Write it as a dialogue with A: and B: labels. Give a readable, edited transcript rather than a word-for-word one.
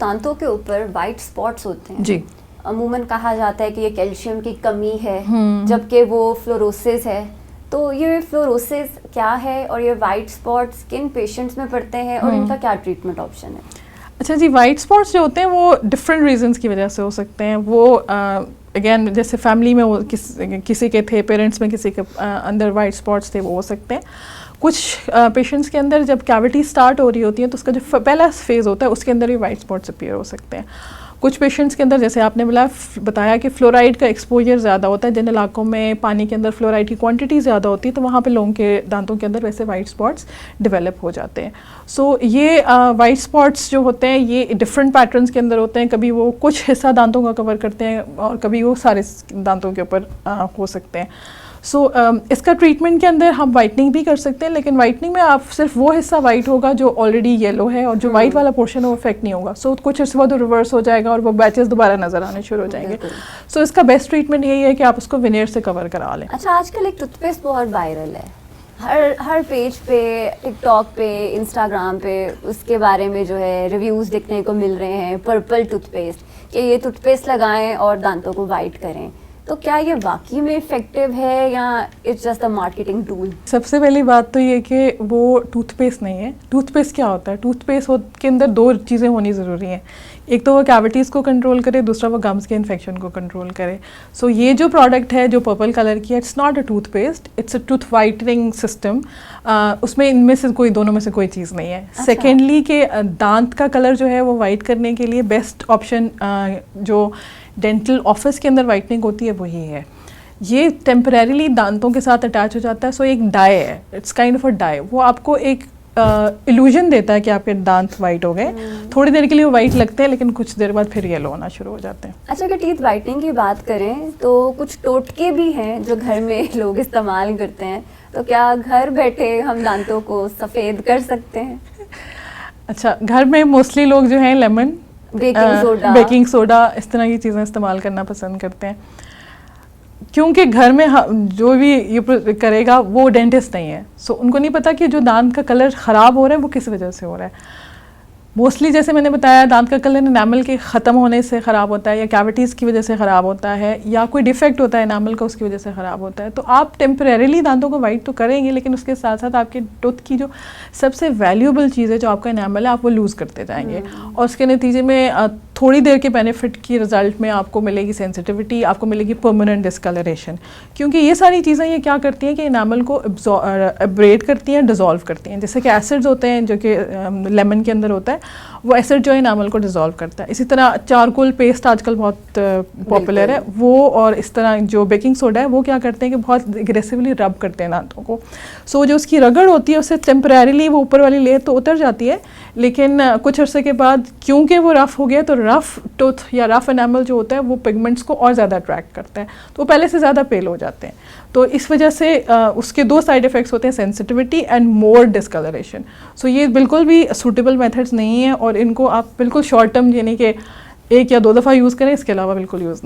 A: दांतों के ऊपर वाइट स्पॉट्स होते हैं
B: जी,
A: अमूमन कहा जाता है कि ये कैल्शियम की कमी है, जबकि वो फ्लोरोसिस है। तो ये फ्लोरोसिस क्या है और ये वाइट स्पॉट्स किन पेशेंट्स में पड़ते हैं और इनका क्या ट्रीटमेंट ऑप्शन है?
B: अच्छा जी, वाइट स्पॉट्स जो होते हैं वो डिफरेंट रीजंस की वजह से हो सकते हैं। वो अगेन जैसे फैमिली में वो किसी के थे, पेरेंट्स में किसी के अंदर वाइट स्पॉट्स थे, वो हो सकते हैं। कुछ पेशेंट्स के अंदर जब कैविटी स्टार्ट हो रही होती है तो उसका जो पहला फेज़ होता है उसके अंदर भी वाइट स्पॉट्स अपीयर हो सकते हैं। कुछ पेशेंट्स के अंदर जैसे आपने बताया कि फ्लोराइड का एक्सपोजर ज़्यादा होता है, जिन इलाकों में पानी के अंदर फ्लोराइड की क्वांटिटी ज़्यादा होती है तो वहाँ पे लोगों के दांतों के अंदर वैसे वाइट स्पॉट्स डेवलप हो जाते हैं। सो ये वाइट स्पॉट्स जो होते हैं ये डिफरेंट पैटर्न्स के अंदर होते हैं। कभी वो कुछ हिस्सा दांतों का कवर करते हैं और कभी वो सारे दांतों के ऊपर हो सकते हैं। सो इसका ट्रीटमेंट के अंदर हम वाइटनिंग भी कर सकते हैं, लेकिन वाइटनिंग में आप सिर्फ वो हिस्सा वाइट होगा जो ऑलरेडी येलो है और जो वाइट वाला पोर्शन है वो इफेक्ट नहीं होगा। सो कुछ अर्से बाद रिवर्स हो जाएगा और वो बैचेस दोबारा नजर आने शुरू हो जाएंगे। सो इसका बेस्ट ट्रीटमेंट यही है कि आप उसको विनेयर से कवर करा लें।
A: अच्छा, आजकल एक टूथपेस्ट बहुत वायरल है, हर पेज पे, टिकटॉक पे, इंस्टाग्राम पे उसके बारे में जो है रिव्यूज़ देखने को मिल रहे हैं, पर्पल टूथपेस्ट, कि ये टूथपेस्ट लगाएं और दांतों को वाइट करें। तो क्या ये वाकई में इफेक्टिव है या it's just a marketing tool?
B: सबसे पहली बात तो ये कि वो टूथपेस्ट नहीं है। टूथपेस्ट क्या होता है? टूथपेस्ट के अंदर दो चीज़ें होनी ज़रूरी हैं। एक तो वो कैविटीज़ को कंट्रोल करे, दूसरा वो गम्स के इन्फेक्शन को कंट्रोल करे। सो ये जो प्रोडक्ट है जो पर्पल कलर की है, it's not a toothpaste, it's a tooth whitening system. उसमें इनमें से दोनों में से कोई चीज़ नहीं है।
A: अच्छा।
B: सेकेंडली के दांत का कलर जो है वो वाइट करने के लिए बेस्ट ऑप्शन जो डेंटल ऑफिस के अंदर वाइटनिंग होती है वही है। ये टेम्परेरीली दांतों के साथ अटैच हो जाता है। सो एक डाई है, it's kind of a die. वो आपको एक इल्यूजन देता है कि आपके दांत वाइट हो गए। थोड़ी देर के लिए वो वाइट लगते हैं, लेकिन कुछ देर बाद फिर येलो होना शुरू हो जाते हैं।
A: अच्छा, अगर टीथ वाइटनिंग की बात करें तो कुछ टोटके भी हैं जो घर में लोग इस्तेमाल करते हैं। तो क्या घर बैठे हम दांतों को सफ़ेद कर सकते हैं?
B: अच्छा, घर में मोस्टली लोग जो हैं लेमन, बेकिंग सोडा इस तरह की चीज़ें इस्तेमाल करना पसंद करते हैं, क्योंकि घर में जो भी ये करेगा वो डेंटिस्ट नहीं है। सो उनको नहीं पता कि जो दांत का कलर ख़राब हो रहा है वो किस वजह से हो रहा है। मोस्टली जैसे मैंने बताया, दांत का कलर एनामल के ख़त्म होने से ख़राब होता है, या कैविटीज़ की वजह से ख़राब होता है, या कोई डिफेक्ट होता है एनामल का उसकी वजह से ख़राब होता है। तो आप टेम्परेरीली दांतों को वाइट तो करेंगे, लेकिन उसके साथ साथ आपके टूथ की जो सबसे वैल्यूएबल चीज़ है जो आपका एनामल है, आप वो लूज़ करते जाएंगे। और उसके नतीजे में थोड़ी देर के बेनिफिट की रिजल्ट में आपको मिलेगी सेंसिटिविटी, आपको मिलेगी परमानेंट डिस्कलरेशन। क्योंकि ये सारी चीज़ें ये क्या करती हैं कि एनामल को एब्रेड करती हैं, डिज़ोल्व करती हैं। जैसे कि एसिड्स होते हैं जो कि लेमन के अंदर होता है, वो एसिड जो है एनामल को डिज़ोल्व करता है। इसी तरह चारकोल पेस्ट आजकल बहुत पॉपुलर है, वो और इस तरह जो बेकिंग सोडा है वो क्या करते हैं कि बहुत एग्रेसिवली रब करते हैं दांतों को। सो जो उसकी रगड़ होती है उससे टेम्परेरीली वो ऊपर वाली लेयर तो उतर जाती है, लेकिन कुछ अरसे के बाद क्योंकि वो रफ़ हो गया तो रफ़ टूथ या रफ़ एनामल जो होता है वो पिगमेंट्स को और ज़्यादा अट्रैक्ट करता है, तो वो पहले से ज़्यादा पेल हो जाते हैं। तो इस वजह से उसके दो साइड इफ़ेक्ट्स होते हैं, सेंसिटिविटी एंड मोर डिस्कलरेशन। सो ये बिल्कुल भी सूटेबल मेथड्स नहीं है और इनको आप बिल्कुल शॉर्ट टर्म यानी कि एक या दो दफ़ा यूज़ करें, इसके अलावा बिल्कुल यूज़